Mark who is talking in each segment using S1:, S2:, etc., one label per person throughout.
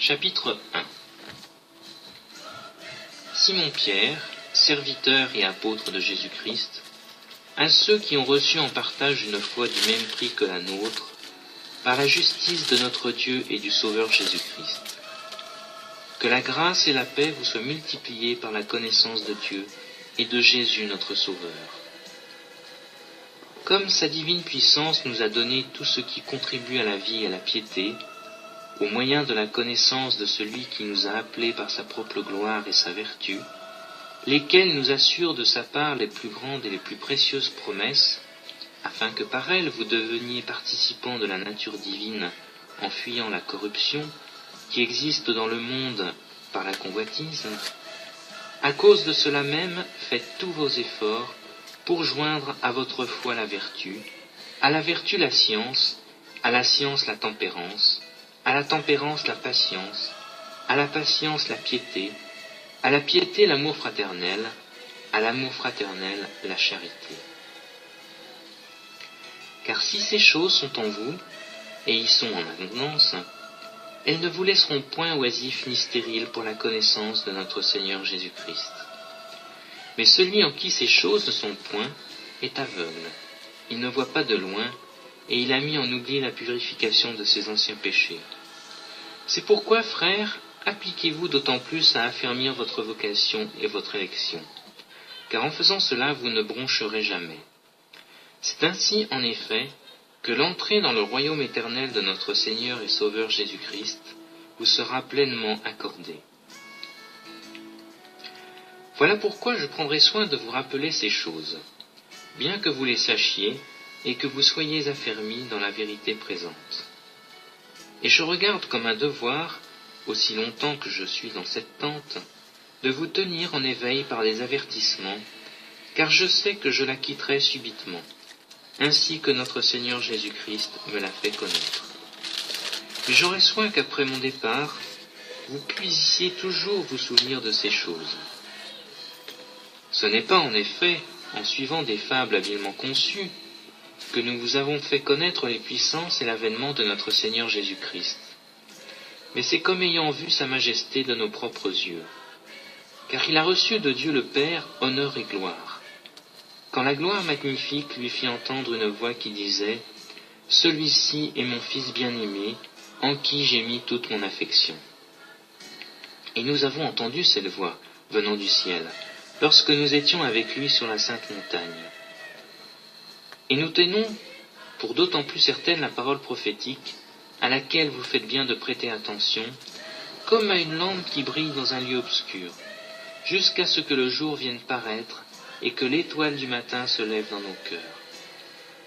S1: Chapitre 1. Simon-Pierre, serviteur et apôtre de Jésus-Christ, à ceux qui ont reçu en partage une foi du même prix que la nôtre, par la justice de notre Dieu et du Sauveur Jésus-Christ. Que la grâce et la paix vous soient multipliées par la connaissance de Dieu et de Jésus notre Sauveur. Comme sa divine puissance nous a donné tout ce qui contribue à la vie et à la piété, au moyen de la connaissance de celui qui nous a appelés par sa propre gloire et sa vertu, lesquels nous assurent de sa part les plus grandes et les plus précieuses promesses, afin que par elles vous deveniez participants de la nature divine en fuyant la corruption qui existe dans le monde par la convoitise. À cause de cela même, faites tous vos efforts pour joindre à votre foi la vertu, à la vertu la science, à la science la tempérance, à la tempérance la patience, à la patience la piété, à la piété l'amour fraternel, à l'amour fraternel la charité. Car si ces choses sont en vous, et y sont en abondance, elles ne vous laisseront point oisifs ni stériles pour la connaissance de notre Seigneur Jésus-Christ. Mais celui en qui ces choses ne sont point est aveugle, il ne voit pas de loin, et il a mis en oubli la purification de ses anciens péchés. C'est pourquoi, frères, appliquez-vous d'autant plus à affermir votre vocation et votre élection, car en faisant cela vous ne broncherez jamais. C'est ainsi, en effet, que l'entrée dans le royaume éternel de notre Seigneur et Sauveur Jésus-Christ vous sera pleinement accordée. Voilà pourquoi je prendrai soin de vous rappeler ces choses, bien que vous les sachiez et que vous soyez affermis dans la vérité présente. Et je regarde comme un devoir, aussi longtemps que je suis dans cette tente, de vous tenir en éveil par des avertissements, car je sais que je la quitterai subitement, ainsi que notre Seigneur Jésus-Christ me l'a fait connaître. Mais j'aurai soin qu'après mon départ, vous puissiez toujours vous souvenir de ces choses. Ce n'est pas en effet, en suivant des fables habilement conçues, que nous vous avons fait connaître les puissances et l'avènement de notre Seigneur Jésus-Christ. Mais c'est comme ayant vu sa majesté de nos propres yeux. Car il a reçu de Dieu le Père honneur et gloire. Quand la gloire magnifique lui fit entendre une voix qui disait « Celui-ci est mon Fils bien-aimé, en qui j'ai mis toute mon affection. » Et nous avons entendu cette voix venant du ciel, lorsque nous étions avec lui sur la sainte montagne. Et nous tenons pour d'autant plus certaine la parole prophétique, à laquelle vous faites bien de prêter attention, comme à une lampe qui brille dans un lieu obscur, jusqu'à ce que le jour vienne paraître et que l'étoile du matin se lève dans nos cœurs.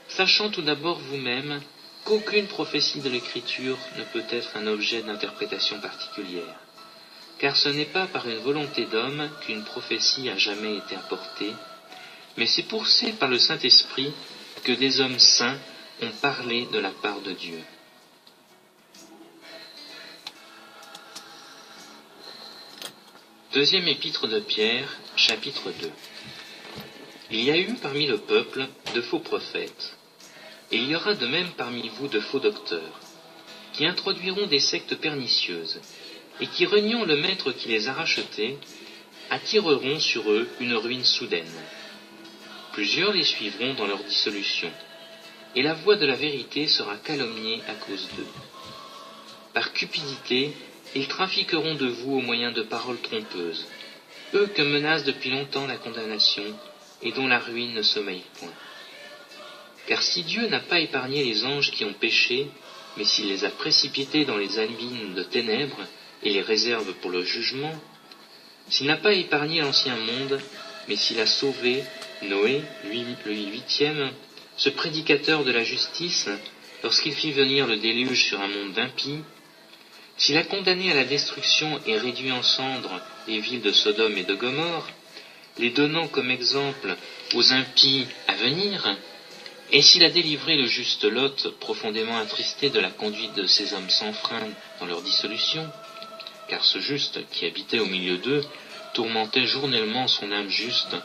S1: Sachant tout d'abord vous-même qu'aucune prophétie de l'Écriture ne peut être un objet d'interprétation particulière, car ce n'est pas par une volonté d'homme qu'une prophétie a jamais été apportée, mais c'est poussé par le Saint-Esprit que des hommes saints ont parlé de la part de Dieu. Deuxième épître de Pierre, chapitre 2. Il y a eu parmi le peuple de faux prophètes, et il y aura de même parmi vous de faux docteurs, qui introduiront des sectes pernicieuses, et qui, reniant le maître qui les a rachetés, attireront sur eux une ruine soudaine. Plusieurs les suivront dans leur dissolution, et la voix de la vérité sera calomniée à cause d'eux. Par cupidité, ils trafiqueront de vous au moyen de paroles trompeuses, eux que menace depuis longtemps la condamnation, et dont la ruine ne sommeille point. Car si Dieu n'a pas épargné les anges qui ont péché, mais s'il les a précipités dans les abîmes de ténèbres, et les réserve pour le jugement, s'il n'a pas épargné l'ancien monde, mais s'il a sauvé Noé, lui le huitième, ce prédicateur de la justice, lorsqu'il fit venir le déluge sur un monde d'impies, s'il a condamné à la destruction et réduit en cendres les villes de Sodome et de Gomorrhe, les donnant comme exemple aux impies à venir, et s'il a délivré le juste Lot, profondément attristé de la conduite de ces hommes sans frein dans leur dissolution, car ce juste qui habitait au milieu d'eux tourmentait journellement son âme juste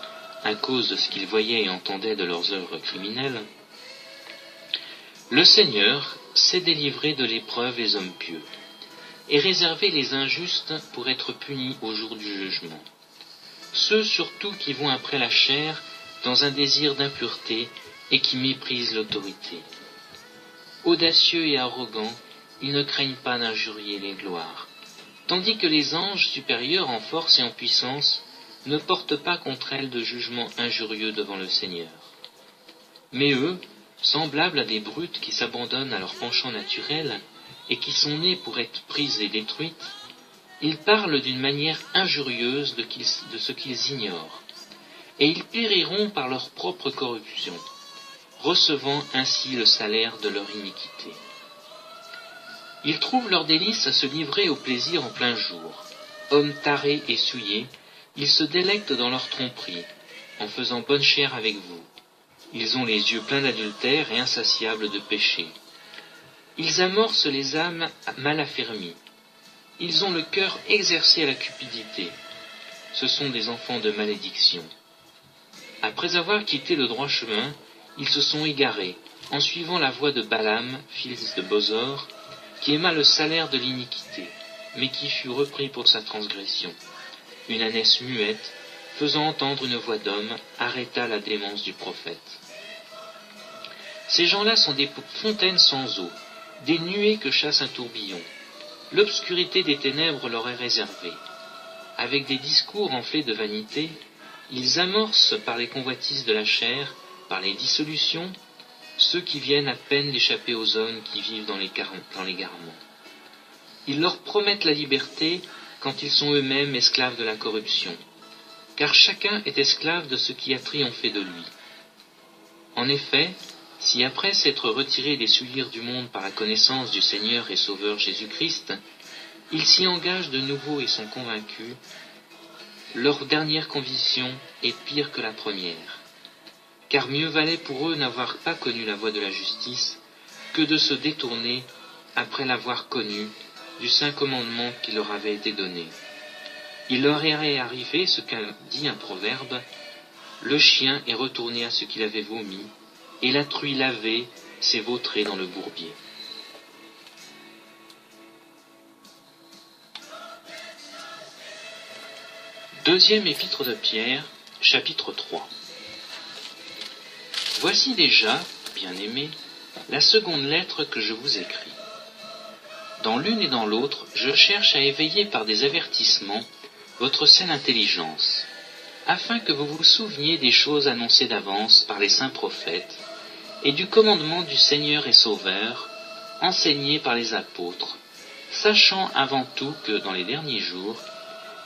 S1: à cause de ce qu'il voyait et entendait de leurs œuvres criminelles, le Seigneur sait délivrer de l'épreuve les hommes pieux, et réserver les injustes pour être punis au jour du jugement. Ceux surtout qui vont après la chair dans un désir d'impureté et qui méprisent l'autorité. Audacieux et arrogants, ils ne craignent pas d'injurier les gloires, tandis que les anges supérieurs en force et en puissance ne portent pas contre elles de jugement injurieux devant le Seigneur. Mais eux, semblables à des brutes qui s'abandonnent à leur penchant naturel et qui sont nées pour être prises et détruites, ils parlent d'une manière injurieuse de ce qu'ils ignorent, et ils périront par leur propre corruption, recevant ainsi le salaire de leur iniquité. Ils trouvent leur délice à se livrer au plaisir en plein jour. Hommes tarés et souillés, ils se délectent dans leur tromperie, en faisant bonne chère avec vous. Ils ont les yeux pleins d'adultère et insatiables de péché. Ils amorcent les âmes mal affermies. Ils ont le cœur exercé à la cupidité. Ce sont des enfants de malédiction. Après avoir quitté le droit chemin, ils se sont égarés, en suivant la voie de Balaam, fils de Bosor, qui aima le salaire de l'iniquité, mais qui fut repris pour sa transgression. Une ânesse muette, faisant entendre une voix d'homme, arrêta la démence du prophète. Ces gens-là sont des fontaines sans eau, des nuées que chasse un tourbillon. L'obscurité des ténèbres leur est réservée. Avec des discours enflés de vanité, ils amorcent par les convoitises de la chair, par les dissolutions, ceux qui viennent à peine d'échapper aux hommes qui vivent dans l'égarement. Ils leur promettent la liberté quand ils sont eux-mêmes esclaves de la corruption, car chacun est esclave de ce qui a triomphé de lui. En effet, si après s'être retirés des souillures du monde par la connaissance du Seigneur et Sauveur Jésus-Christ, ils s'y engagent de nouveau et sont convaincus, leur dernière conviction est pire que la première. Car mieux valait pour eux n'avoir pas connu la voie de la justice que de se détourner, après l'avoir connue, du saint commandement qui leur avait été donné. Il leur est arrivé ce qu'a dit un proverbe, « Le chien est retourné à ce qu'il avait vomi, et la truie lavée s'est vautrée dans le bourbier. » Deuxième épître de Pierre, chapitre 3. Voici déjà, bien-aimés, la seconde lettre que je vous écris. Dans l'une et dans l'autre, je cherche à éveiller par des avertissements votre saine intelligence, afin que vous vous souveniez des choses annoncées d'avance par les saints prophètes, et du commandement du Seigneur et Sauveur, enseigné par les apôtres, sachant avant tout que, dans les derniers jours,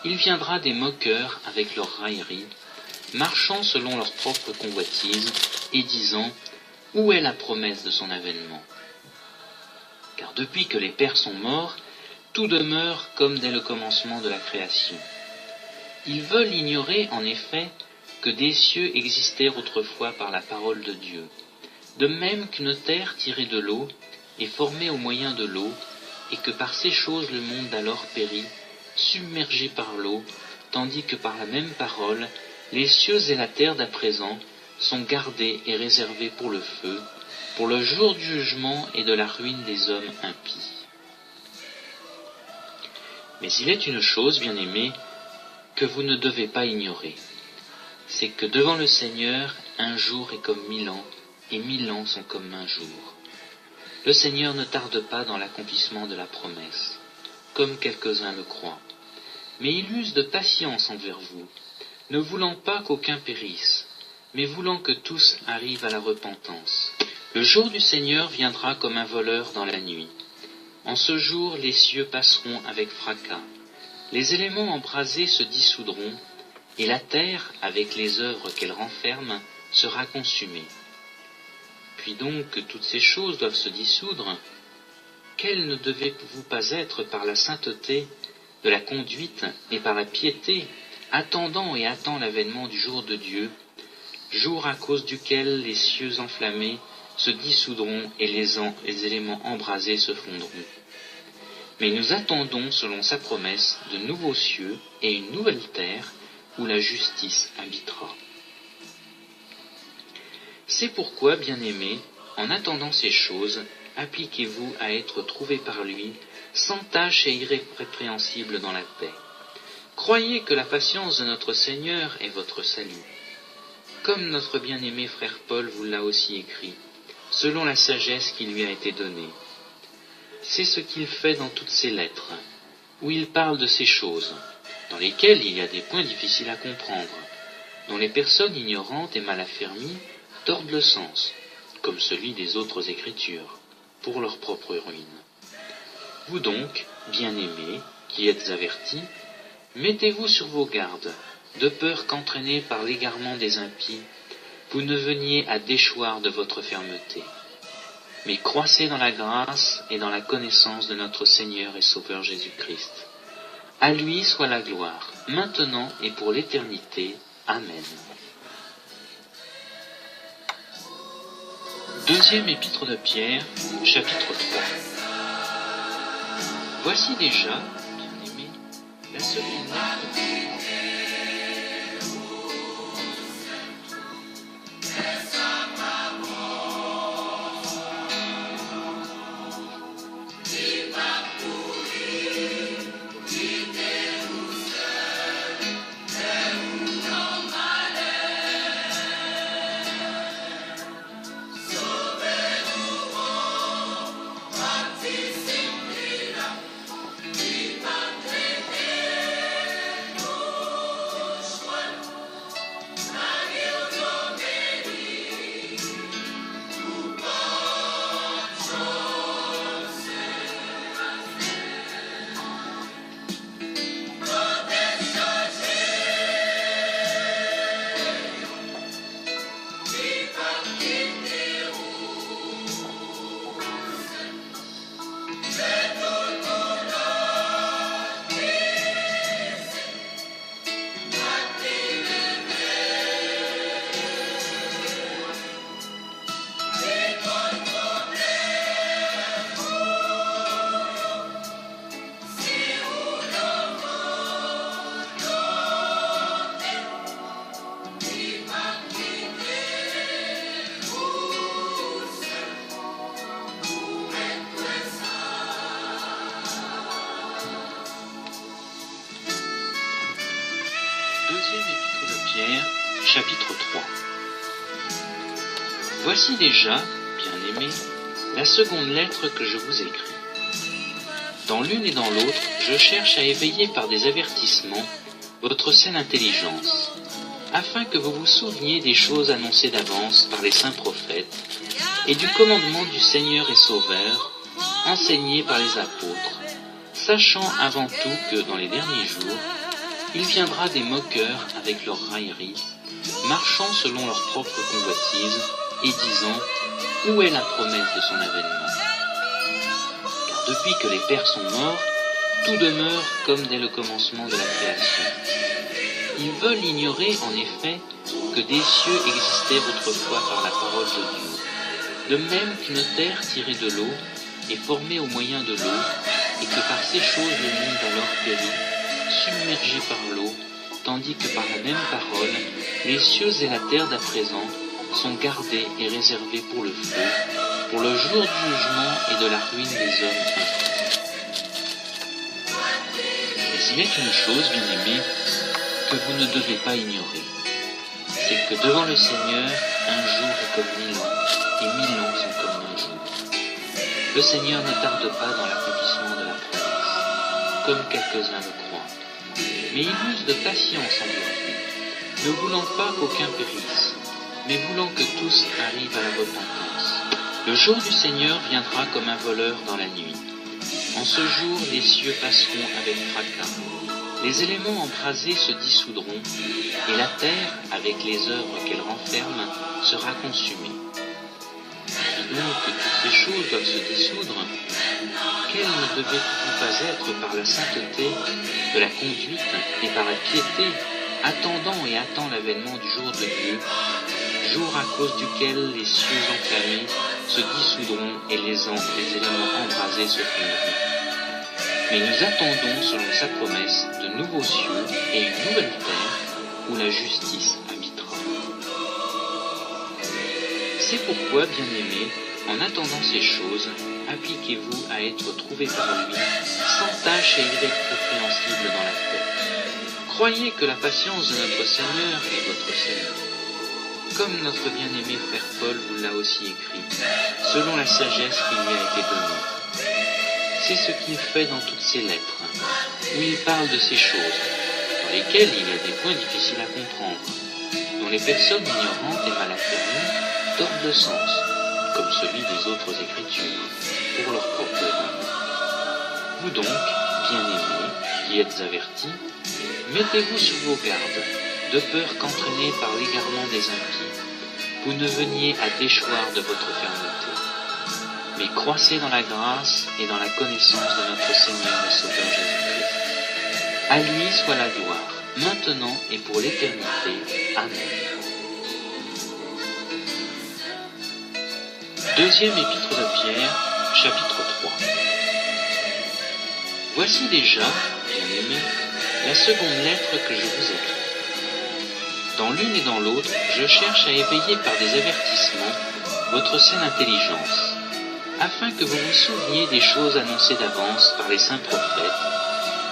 S1: il viendra des moqueurs avec leurs railleries, marchant selon leurs propres convoitises, et disant « Où est la promesse de son avènement ?» Car depuis que les pères sont morts, tout demeure comme dès le commencement de la création. Ils veulent ignorer, en effet, que des cieux existèrent autrefois par la parole de Dieu, de même qu'une terre tirée de l'eau est formée au moyen de l'eau, et que par ces choses le monde d'alors périt, submergé par l'eau, tandis que par la même parole, les cieux et la terre d'à présent sont gardés et réservés pour le feu, pour le jour du jugement et de la ruine des hommes impies. Mais il est une chose, bien-aimés, que vous ne devez pas ignorer, c'est que devant le Seigneur, un jour est comme 1000 ans, et 1000 ans sont comme un jour. Le Seigneur ne tarde pas dans l'accomplissement de la promesse, comme quelques-uns le croient, mais il use de patience envers vous, ne voulant pas qu'aucun périsse, mais voulant que tous arrivent à la repentance. Le jour du Seigneur viendra comme un voleur dans la nuit. En ce jour, les cieux passeront avec fracas, les éléments embrasés se dissoudront, et la terre, avec les œuvres qu'elle renferme, sera consumée. Puis donc que toutes ces choses doivent se dissoudre, quelles ne devez-vous pas être par la sainteté de la conduite et par la piété, attendant et attend l'avènement du jour de Dieu, jour à cause duquel les cieux enflammés se dissoudront et les éléments embrasés se fondront. Mais nous attendons, selon sa promesse, de nouveaux cieux et une nouvelle terre où la justice habitera. C'est pourquoi, bien-aimés, en attendant ces choses, appliquez-vous à être trouvés par lui, sans tache et irrépréhensible dans la paix. Croyez que la patience de notre Seigneur est votre salut. Comme notre bien-aimé frère Paul vous l'a aussi écrit, selon la sagesse qui lui a été donnée. C'est ce qu'il fait dans toutes ses lettres, où il parle de ces choses, dans lesquelles il y a des points difficiles à comprendre, dont les personnes ignorantes et mal affermies tordent le sens, comme celui des autres Écritures, pour leur propre ruine. Vous donc, bien-aimés, qui êtes avertis, mettez-vous sur vos gardes, de peur qu'entraînés par l'égarement des impies, vous ne veniez à déchoir de votre fermeté. Mais croissez dans la grâce et dans la connaissance de notre Seigneur et Sauveur Jésus-Christ. À lui soit la gloire, maintenant et pour l'éternité. Amen. Deuxième épître de Pierre, chapitre 3. Voici déjà, bien-aimés, la seconde lettre. Deuxième épître de Pierre, chapitre 3. Voici déjà, bien-aimés, la seconde lettre que je vous écris. Dans l'une et dans l'autre, je cherche à éveiller par des avertissements votre saine intelligence, afin que vous vous souveniez des choses annoncées d'avance par les saints prophètes et du commandement du Seigneur et Sauveur, enseigné par les apôtres, sachant avant tout que dans les derniers jours, il viendra des moqueurs avec leurs railleries, marchant selon leur propre convoitise et disant « Où est la promesse de son avènement ?» Car depuis que les pères sont morts, tout demeure comme dès le commencement de la création. Ils veulent ignorer en effet que des cieux existèrent autrefois par la parole de Dieu, de même qu'une terre tirée de l'eau est formée au moyen de l'eau, et que par ces choses le monde alors périt, submergé par l'eau, tandis que par la même parole, les cieux et la terre d'à présent sont gardés et réservés pour le feu, pour le jour du jugement et de la ruine des hommes impies. Mais il est une chose, bien-aimés, que vous ne devez pas ignorer, c'est que devant le Seigneur, un jour est comme 1000 ans, et 1000 ans sont comme un jour. Le Seigneur ne tarde pas dans l'accomplissement de la promesse, comme quelques-uns le croient, mais il use de patience envers vous, ne voulant pas qu'aucun périsse, mais voulant que tous arrivent à la repentance. Le jour du Seigneur viendra comme un voleur dans la nuit. En ce jour, les cieux passeront avec fracas, les éléments embrasés se dissoudront, et la terre, avec les œuvres qu'elle renferme, sera consumée. Donc que toutes ces choses doivent se dissoudre, quelle ne devait-vous pas être par la sainteté de la conduite et par la piété, attendant et attend l'avènement du jour de Dieu, jour à cause duquel les cieux enflammés se dissoudront et les éléments embrasés se fondront. Mais nous attendons, selon sa promesse, de nouveaux cieux et une nouvelle terre où la justice habitera. C'est pourquoi, bien-aimés, en attendant ces choses, appliquez-vous à être trouvés par lui, sans tache et irrépréhensibles dans la paix. Croyez que la patience de notre Seigneur est votre salut. Comme notre bien-aimé frère Paul vous l'a aussi écrit, selon la sagesse qui lui a été donnée. C'est ce qu'il fait dans toutes ses lettres, où il parle de ces choses, dans lesquelles il y a des points difficiles à comprendre, dont les personnes ignorantes et mal affermies tordent le sens, comme celui des autres Écritures, pour leur propre vie. Vous donc, bien-aimés, qui êtes avertis, mettez-vous sur vos gardes, de peur qu'entraînés par l'égarement des impies, vous ne veniez à déchoir de votre fermeté. Mais croissez dans la grâce et dans la connaissance de notre Seigneur et Sauveur Jésus-Christ. À lui soit la gloire, maintenant et pour l'éternité. Amen. Deuxième épître de Pierre, chapitre 3. Voici déjà, bien-aimés, la seconde lettre que je vous écris. Dans l'une et dans l'autre, je cherche à éveiller par des avertissements votre saine intelligence, afin que vous vous souveniez des choses annoncées d'avance par les saints prophètes,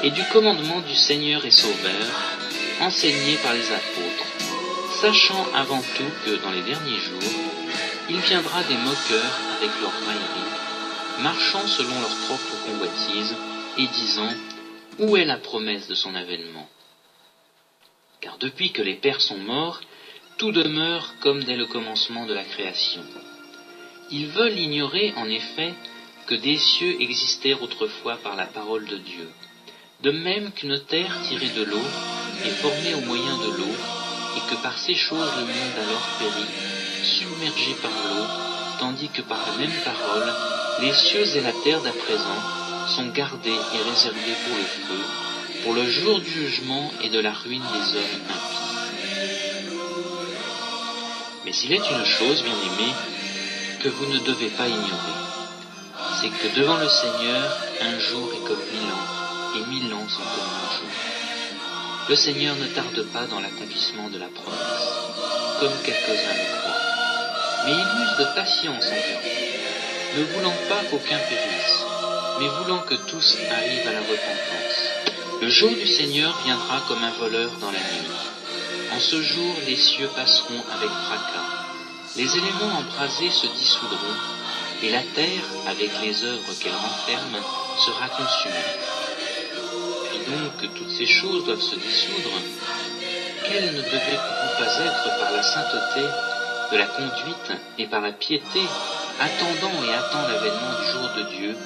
S1: et du commandement du Seigneur et Sauveur, enseigné par les apôtres, sachant avant tout que dans les derniers jours, il viendra des moqueurs avec leur raillerie, marchant selon leur propre convoitise, et disant « Où est la promesse de son avènement ?» Car depuis que les pères sont morts, tout demeure comme dès le commencement de la création. Ils veulent ignorer, en effet, que des cieux existèrent autrefois par la parole de Dieu, de même qu'une terre tirée de l'eau est formée au moyen de l'eau, et que par ces choses le monde alors périt, submergé par l'eau, tandis que par la même parole, les cieux et la terre d'à présent sont gardés et réservés pour le feu, pour le jour du jugement et de la ruine des hommes impies. Mais il est une chose, bien-aimés, que vous ne devez pas ignorer, c'est que devant le Seigneur, un jour est comme 1000 ans, et 1000 ans sont comme un jour. Le Seigneur ne tarde pas dans l'accomplissement de la promesse, comme quelques-uns le croient, mais il use de patience envers vous, ne voulant pas qu'aucun périsse, mais voulant que tous arrivent à la repentance. Le jour du Seigneur viendra comme un voleur dans la nuit. En ce jour, les cieux passeront avec fracas. Les éléments embrasés se dissoudront, et la terre, avec les œuvres qu'elle renferme, sera consumée. Puis donc que toutes ces choses doivent se dissoudre, quelles ne devaient-vous pas être par la sainteté de la conduite et par la piété, attendant et attend l'avènement du jour de Dieu,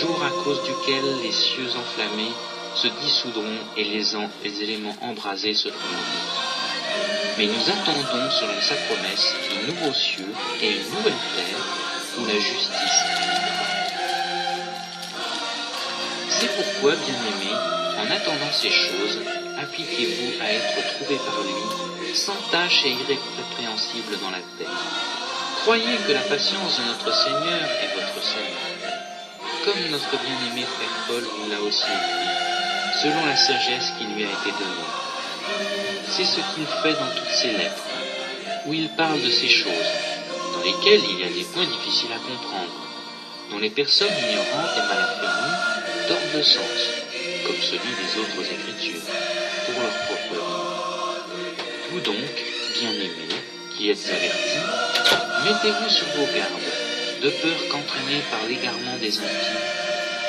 S1: jour à cause duquel les cieux enflammés se dissoudront et les éléments embrasés se fondront. Mais nous attendons, selon sa promesse, de nouveaux cieux et une nouvelle terre où la justice habitera. C'est pourquoi, bien-aimés, en attendant ces choses, appliquez-vous à être trouvés par lui, sans tache et irrépréhensibles dans la paix. Croyez que la patience de notre Seigneur est votre salut. Comme notre bien-aimé frère Paul vous l'a aussi écrit, selon la sagesse qui lui a été donnée. C'est ce qu'il fait dans toutes ses lettres, où il parle de ces choses, dans lesquelles il y a des points difficiles à comprendre, dont les personnes ignorantes et mal affermies tordent le sens, comme celui des autres Écritures, pour leur propre vie. Vous donc, bien-aimés, qui êtes avertis, mettez-vous sur vos gardes, de peur qu'entraînés par l'égarement des impies,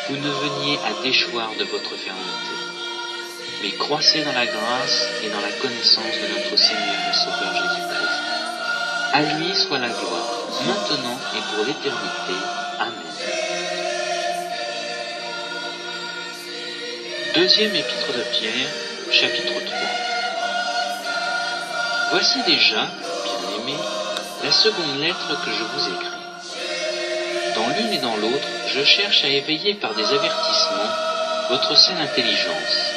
S1: vous ne veniez à déchoir de votre fermeté. Mais croissez dans la grâce et dans la connaissance de notre Seigneur et Sauveur Jésus-Christ. À lui soit la gloire, maintenant et pour l'éternité. Amen. Deuxième épître de Pierre, chapitre 3. Voici déjà, bien-aimés, la seconde lettre que je vous écris. Dans l'une et dans l'autre, je cherche à éveiller par des avertissements votre saine intelligence,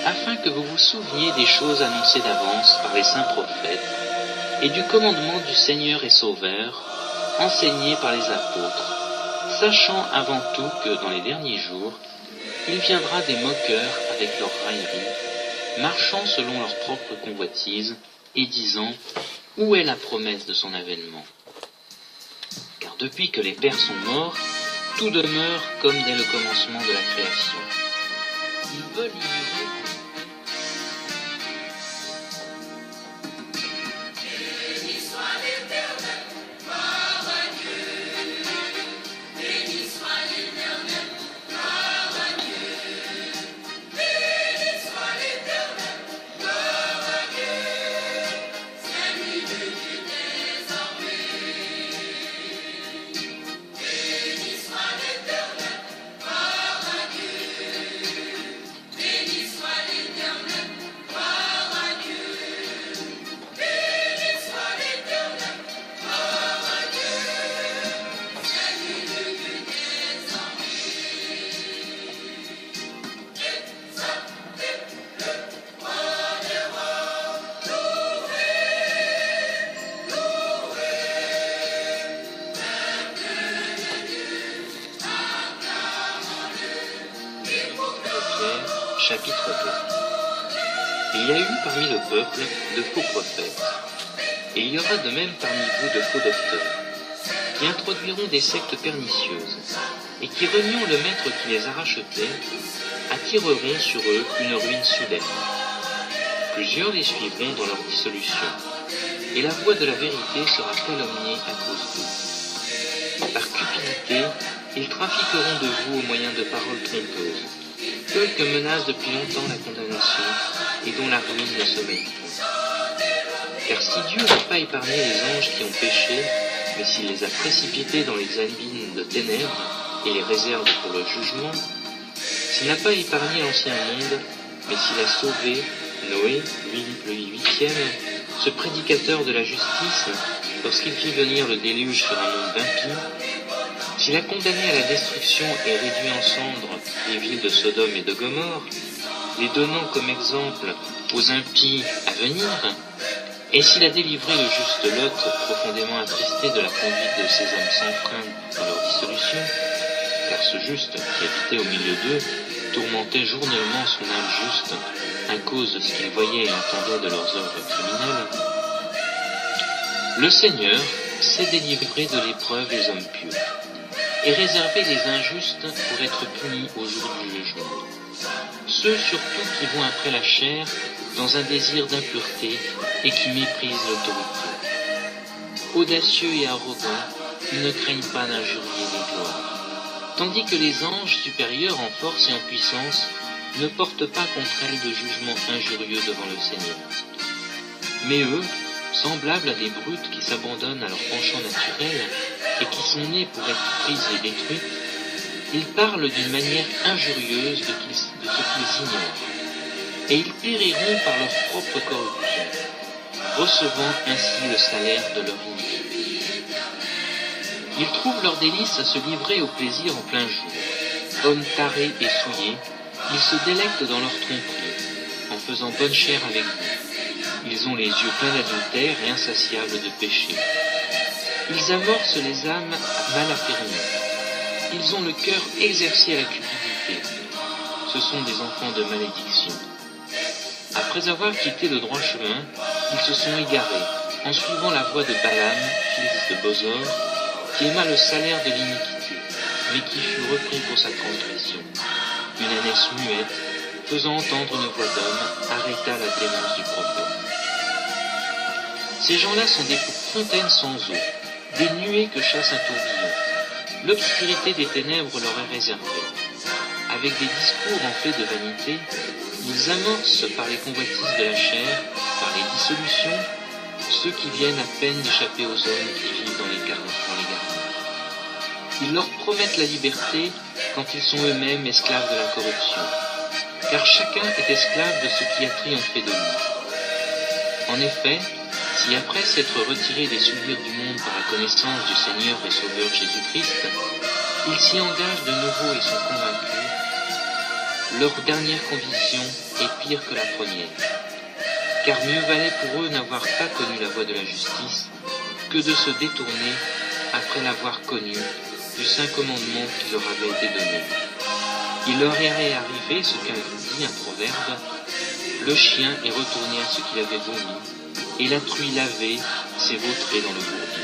S1: afin que vous vous souveniez des choses annoncées d'avance par les saints prophètes, et du commandement du Seigneur et Sauveur, enseigné par les apôtres, sachant avant tout que dans les derniers jours, il viendra des moqueurs avec leur raillerie, marchant selon leur propre convoitise, et disant « Où est la promesse de son avènement ?» Car depuis que les pères sont morts, tout demeure comme dès le commencement de la création. Ils veulent ignorer. Chapitre 2. Il y a eu parmi le peuple de faux prophètes, et il y aura de même parmi vous de faux docteurs, qui introduiront des sectes pernicieuses, et qui, reniant le maître qui les a rachetés, attireront sur eux une ruine soudaine. Plusieurs les suivront dans leur dissolution, et la voie de la vérité sera calomniée à cause d'eux. Par cupidité, ils trafiqueront de vous au moyen de paroles trompeuses, eux que menace depuis longtemps la condamnation et dont la ruine ne sommeille point. Car si Dieu n'a pas épargné les anges qui ont péché, mais s'il les a précipités dans les abîmes de ténèbres et les réserve pour le jugement, s'il n'a pas épargné l'ancien monde, mais s'il a sauvé Noé, lui le huitième, ce prédicateur de la justice, lorsqu'il fit venir le déluge sur un monde d'impies, s'il a condamné à la destruction et réduit en cendres les villes de Sodome et de Gomorrhe, les donnant comme exemple aux impies à venir, et s'il a délivré le juste Lot, profondément attristé de la conduite de ces hommes sans frein dans leur dissolution, car ce juste qui habitait au milieu d'eux tourmentait journellement son âme juste à cause de ce qu'il voyait et entendait de leurs œuvres criminelles, le Seigneur sait délivrer de l'épreuve les hommes purs, et réserver les injustes pour être punis au jour du jugement. Ceux surtout qui vont après la chair dans un désir d'impureté et qui méprisent l'autorité. Audacieux et arrogants, ils ne craignent pas d'injurier les gloires, tandis que les anges supérieurs en force et en puissance ne portent pas contre elles de jugement injurieux devant le Seigneur. Mais eux, semblables à des brutes qui s'abandonnent à leur penchant naturel et qui sont nées pour être prises et détruites, ils parlent d'une manière injurieuse de ce qu'ils ignorent, et ils périront par leur propre corruption, recevant ainsi le salaire de leur iniquité. Ils trouvent leur délice à se livrer au plaisir en plein jour. Hommes tarés et souillés, ils se délectent dans leur tromperie, en faisant bonne chère avec vous. Ils ont les yeux pleins d'adultère et insatiables de péché. Ils amorcent les âmes mal affermies. Ils ont le cœur exercé à la cupidité. Ce sont des enfants de malédiction. Après avoir quitté le droit chemin, ils se sont égarés, en suivant la voie de Balaam, fils de Bosor, qui aima le salaire de l'iniquité, mais qui fut repris pour sa transgression. Une ânesse muette, faisant entendre une voix d'homme, arrêta la démence du prophète. Ces gens-là sont des fontaines sans eau, des nuées que chasse un tourbillon. L'obscurité des ténèbres leur est réservée. Avec des discours en fait de vanité, ils amorcent par les convoitises de la chair, par les dissolutions, ceux qui viennent à peine d'échapper aux hommes qui vivent dans les garnis. Ils leur promettent la liberté quand ils sont eux-mêmes esclaves de la corruption, car chacun est esclave de ce qui a triomphé de lui. En effet, si après s'être retirés des souillures du monde par la connaissance du Seigneur et Sauveur Jésus-Christ, ils s'y engagent de nouveau et sont convaincus, leur dernière conviction est pire que la première, car mieux valait pour eux n'avoir pas connu la voie de la justice que de se détourner après l'avoir connue du saint commandement qui leur avait été donné. Il leur est arrivé ce qu'a dit un proverbe, le chien est retourné à ce qu'il avait vomi, et la truie lavée s'est vautrée dans le bourbier.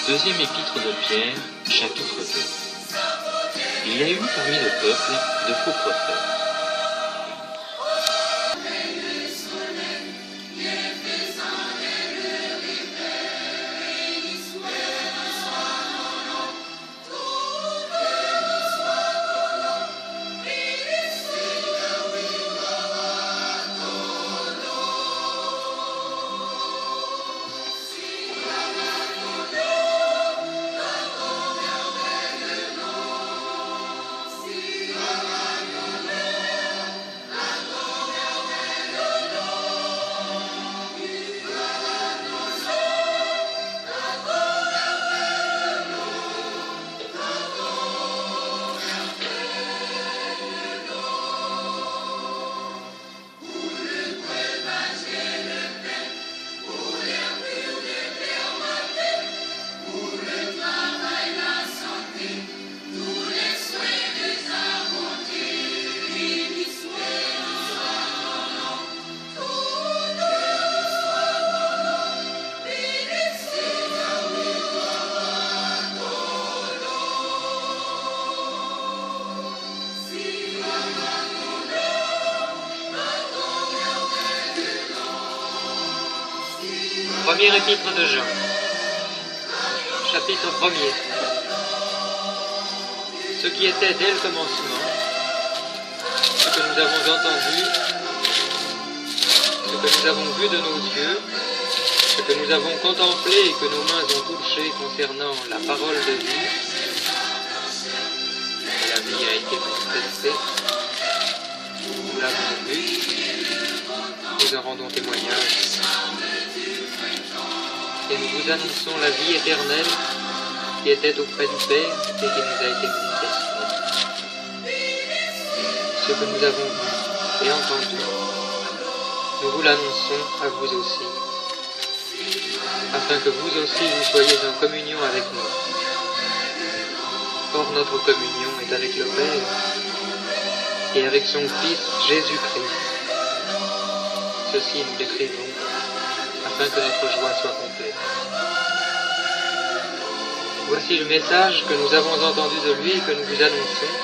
S1: Deuxième épître de Pierre, chapitre 2. Il y a eu parmi le peuple de faux prophètes.
S2: Premier épître de Jean, chapitre 1er. Ce qui était dès le commencement, ce que nous avons entendu, ce que nous avons vu de nos yeux, ce que nous avons contemplé et que nos mains ont touché concernant la parole de vie. La vie a été manifestée, nous l'avons vue, nous en rendons témoignage. Et nous vous annonçons la vie éternelle qui était auprès du Père et qui nous a été manifestée. Ce que nous avons vu et entendu, nous vous l'annonçons à vous aussi, afin que vous aussi vous soyez en communion avec nous. Or notre communion est avec le Père et avec son Fils Jésus-Christ. Ceci nous l'écrivons, afin que notre joie soit complète. Voici le message que nous avons entendu de lui et que nous vous annonçons.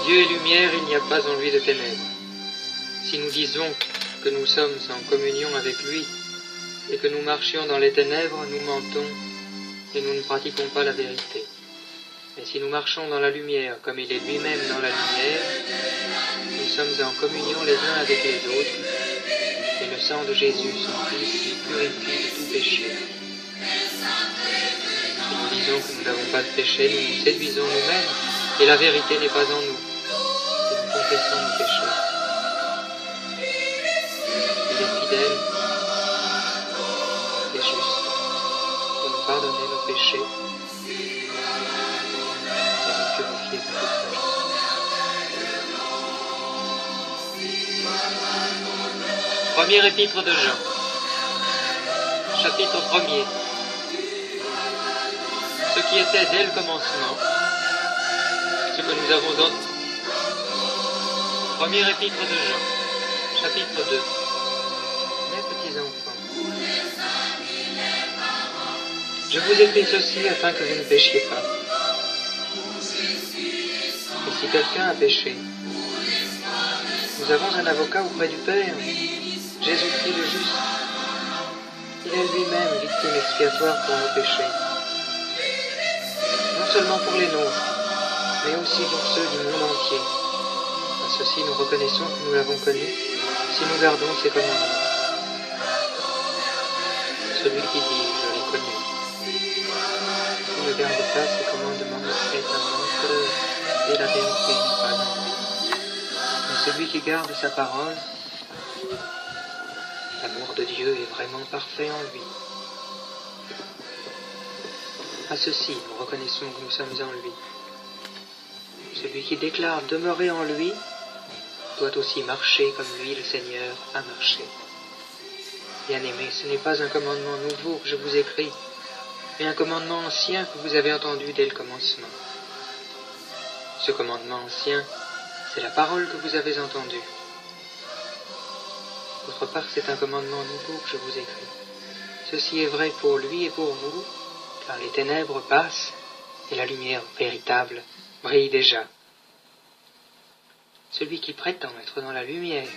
S2: Dieu est lumière, il n'y a pas en lui de ténèbres. Si nous disons que nous sommes en communion avec lui et que nous marchions dans les ténèbres, nous mentons et nous ne pratiquons pas la vérité. Mais si nous marchons dans la lumière comme il est lui-même dans la lumière, nous sommes en communion les uns avec les autres. Et le sang de Jésus, son Fils, nous purifie de tout péché. Si nous disons que nous n'avons pas de péché, nous nous séduisons nous-mêmes, et la vérité n'est pas en nous. Si nous confessons nos péchés, il est fidèle et juste pour nous pardonner nos péchés et nous purifier de toute injustice. Premier épître de Jean, chapitre 1er. Ce qui était dès le commencement, ce que nous avons entendu. Premier épître de Jean, chapitre 2. Mes petits enfants, je vous écris ceci afin que vous ne péchiez pas. Et si quelqu'un a péché, nous avons un avocat auprès du Père, Jésus-Christ le juste. Il est lui-même victime expiatoire pour nos péchés. Non seulement pour les nôtres, mais aussi pour ceux du monde entier. À ceci nous reconnaissons que nous l'avons connu, si nous gardons ses commandements. Celui qui dit « je l'ai connu », qui ne garde pas ses commandements est un menteur, et la vérité n'est pas en lui. Mais celui qui garde sa parole, l'amour de Dieu est vraiment parfait en lui. À ceci, nous reconnaissons que nous sommes en lui. Celui qui déclare demeurer en lui doit aussi marcher comme lui, le Seigneur, a marché. Bien-aimés, ce n'est pas un commandement nouveau que je vous écris, mais un commandement ancien que vous avez entendu dès le commencement. Ce commandement ancien, c'est la parole que vous avez entendue. D'autre part, c'est un commandement nouveau que je vous écris. Ceci est vrai pour lui et pour vous, car les ténèbres passent et la lumière véritable brille déjà. Celui qui prétend être dans la lumière,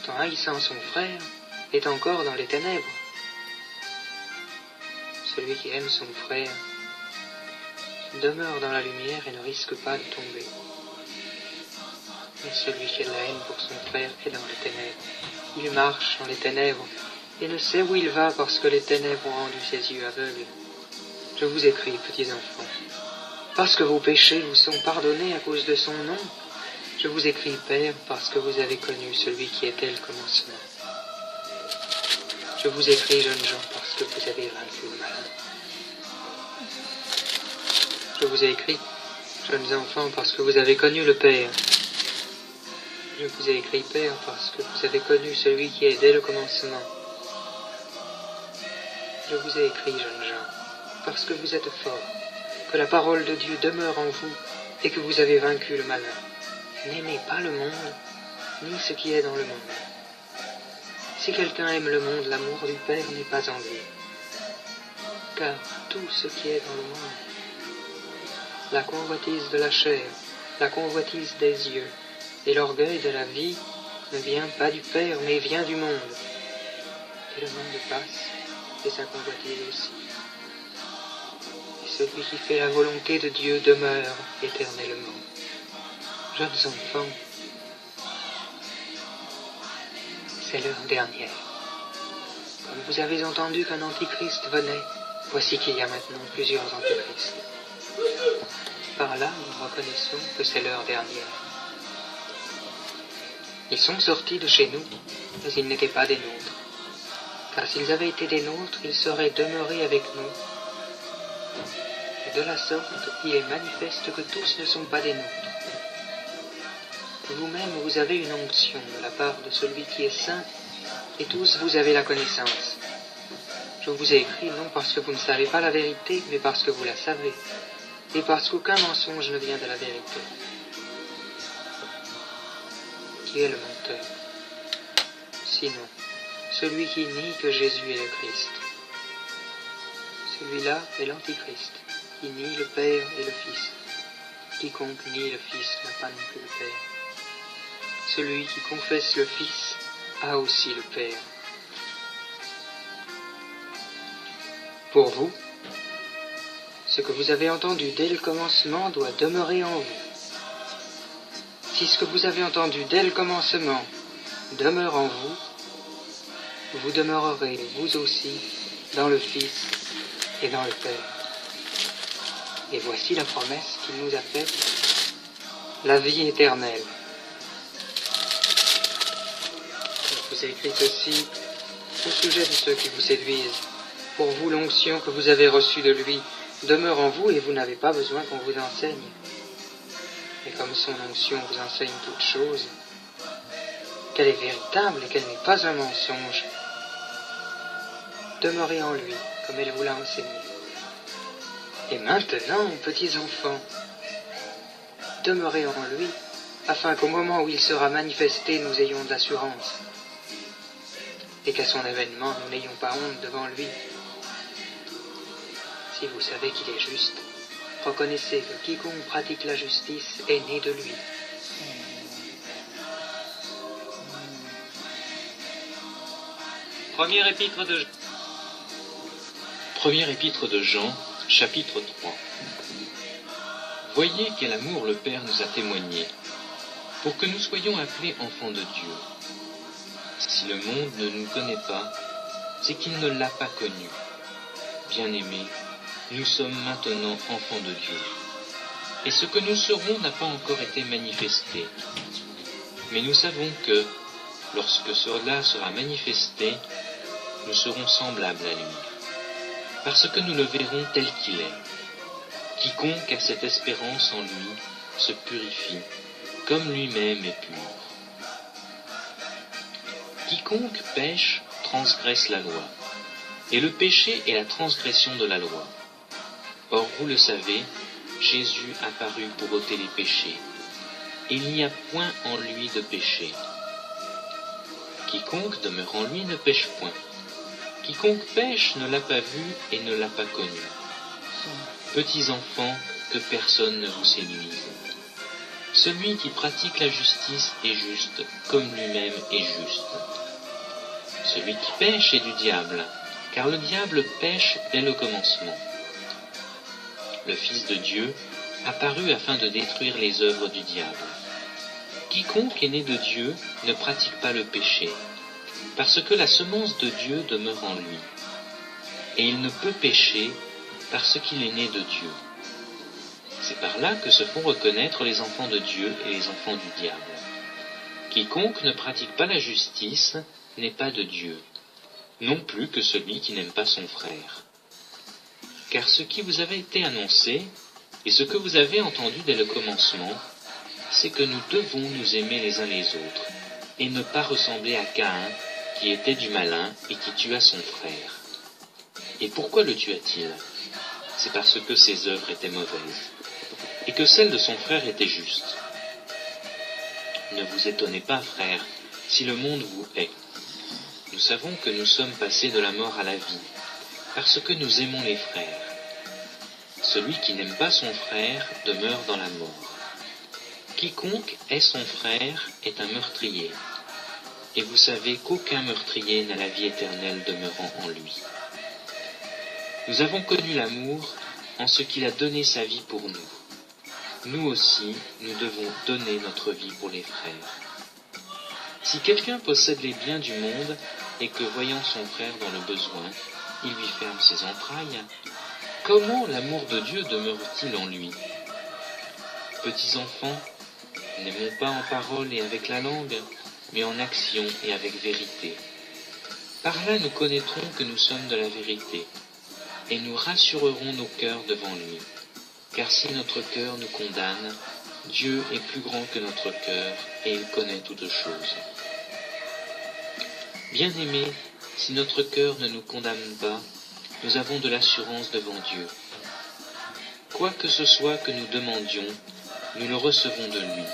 S2: tout en haïssant son frère, est encore dans les ténèbres. Celui qui aime son frère demeure dans la lumière et ne risque pas de tomber. Mais celui qui a de la haine pour son frère est dans les ténèbres. Il marche dans les ténèbres et ne sait où il va parce que les ténèbres ont rendu ses yeux aveugles. Je vous écris, petits enfants, parce que vos péchés vous sont pardonnés à cause de son nom. Je vous écris, Père, parce que vous avez connu celui qui était le commencement. Je vous écris, jeunes gens, parce que vous avez vaincu le malin. Je vous ai écrit, jeunes enfants, parce que vous avez connu le Père. Je vous ai écrit, Père, parce que vous avez connu celui qui est dès le commencement. Je vous ai écrit, jeunes gens, parce que vous êtes forts, que la parole de Dieu demeure en vous et que vous avez vaincu le malin. N'aimez pas le monde, ni ce qui est dans le monde. Si quelqu'un aime le monde, l'amour du Père n'est pas en lui. Car tout ce qui est dans le monde, la convoitise de la chair, la convoitise des yeux et l'orgueil de la vie ne vient pas du Père, mais vient du monde. Et le monde passe, et sa convoitise aussi. Et celui qui fait la volonté de Dieu demeure éternellement. Jeunes enfants, c'est l'heure dernière. Comme vous avez entendu qu'un antichrist venait, voici qu'il y a maintenant plusieurs antichrists. Par là, nous reconnaissons que c'est l'heure dernière. Ils sont sortis de chez nous, mais ils n'étaient pas des nôtres. Car s'ils avaient été des nôtres, ils seraient demeurés avec nous. Et de la sorte, il est manifeste que tous ne sont pas des nôtres. Vous-même, vous avez une onction de la part de celui qui est saint, et tous vous avez la connaissance. Je vous ai écrit non parce que vous ne savez pas la vérité, mais parce que vous la savez, et parce qu'aucun mensonge ne vient de la vérité. Qui est le menteur? Sinon, celui qui nie que Jésus est le Christ. Celui-là est l'Antichrist, qui nie le Père et le Fils. Quiconque nie le Fils n'a pas non plus le Père. Celui qui confesse le Fils a aussi le Père. Pour vous, ce que vous avez entendu dès le commencement doit demeurer en vous. Si ce que vous avez entendu dès le commencement demeure en vous, vous demeurerez vous aussi dans le Fils et dans le Père. Et voici la promesse qu'il nous a faite, la vie éternelle. Je vous ai écrit ceci au sujet de ceux qui vous séduisent. Pour vous, l'onction que vous avez reçue de lui demeure en vous et vous n'avez pas besoin qu'on vous enseigne. Et comme son onction vous enseigne toutes choses, qu'elle est véritable et qu'elle n'est pas un mensonge, demeurez en lui comme elle vous l'a enseigné. Et maintenant, petits enfants, demeurez en lui, afin qu'au moment où il sera manifesté, nous ayons de l'assurance, et qu'à son événement, nous n'ayons pas honte devant lui. Si vous savez qu'il est juste, reconnaissez que quiconque pratique la justice est né de lui.
S1: Première épître de Jean, chapitre 3. Voyez quel amour le Père nous a témoigné, pour que nous soyons appelés enfants de Dieu. Si le monde ne nous connaît pas, c'est qu'il ne l'a pas connu. Bien-aimés, nous sommes maintenant enfants de Dieu. Et ce que nous serons n'a pas encore été manifesté. Mais nous savons que, lorsque cela sera manifesté, nous serons semblables à lui, parce que nous le verrons tel qu'il est. Quiconque a cette espérance en lui se purifie, comme lui-même est pur. Quiconque pêche transgresse la loi, et le péché est la transgression de la loi. Or, vous le savez, Jésus apparut pour ôter les péchés. Il n'y a point en lui de péché. Quiconque demeure en lui ne pêche point. Quiconque pêche ne l'a pas vu et ne l'a pas connu. Petits enfants, que personne ne vous séduise. Celui qui pratique la justice est juste, comme lui-même est juste. Celui qui pêche est du diable, car le diable pêche dès le commencement. Le Fils de Dieu apparut afin de détruire les œuvres du diable. Quiconque est né de Dieu ne pratique pas le péché, parce que la semence de Dieu demeure en lui. Et il ne peut pécher parce qu'il est né de Dieu. C'est par là que se font reconnaître les enfants de Dieu et les enfants du diable. Quiconque ne pratique pas la justice n'est pas de Dieu, non plus que celui qui n'aime pas son frère. Car ce qui vous avait été annoncé, et ce que vous avez entendu dès le commencement, c'est que nous devons nous aimer les uns les autres, et ne pas ressembler à Caïn, qui était du malin et qui tua son frère. Et pourquoi le tua-t-il? C'est parce que ses œuvres étaient mauvaises, et que celles de son frère étaient justes. Ne vous étonnez pas, frères, si le monde vous hait. Nous savons que nous sommes passés de la mort à la vie, parce que nous aimons les frères. Celui qui n'aime pas son frère demeure dans la mort. Quiconque hait son frère est un meurtrier, et vous savez qu'aucun meurtrier n'a la vie éternelle demeurant en lui. Nous avons connu l'amour en ce qu'il a donné sa vie pour nous. Nous aussi, nous devons donner notre vie pour les frères. Si quelqu'un possède les biens du monde et que, voyant son frère dans le besoin, il lui ferme ses entrailles, comment l'amour de Dieu demeure-t-il en lui? Petits enfants, n'aimons pas en parole et avec la langue, mais en action et avec vérité. Par là nous connaîtrons que nous sommes de la vérité, et nous rassurerons nos cœurs devant lui. Car si notre cœur nous condamne, Dieu est plus grand que notre cœur, et il connaît toutes choses. Bien-aimés, si notre cœur ne nous condamne pas, nous avons de l'assurance devant Dieu. Quoi que ce soit que nous demandions, nous le recevons de lui,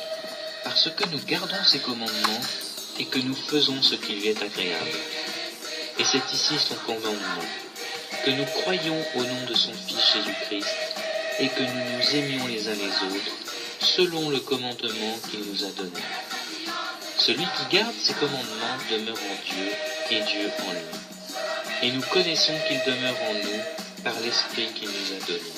S1: parce que nous gardons ses commandements et que nous faisons ce qui lui est agréable. Et c'est ici son commandement, que nous croyions au nom de son Fils Jésus-Christ et que nous nous aimions les uns les autres, selon le commandement qu'il nous a donné. Celui qui garde ses commandements demeure en Dieu et Dieu en lui. Et nous connaissons qu'il demeure en nous par l'Esprit qu'il nous a donné.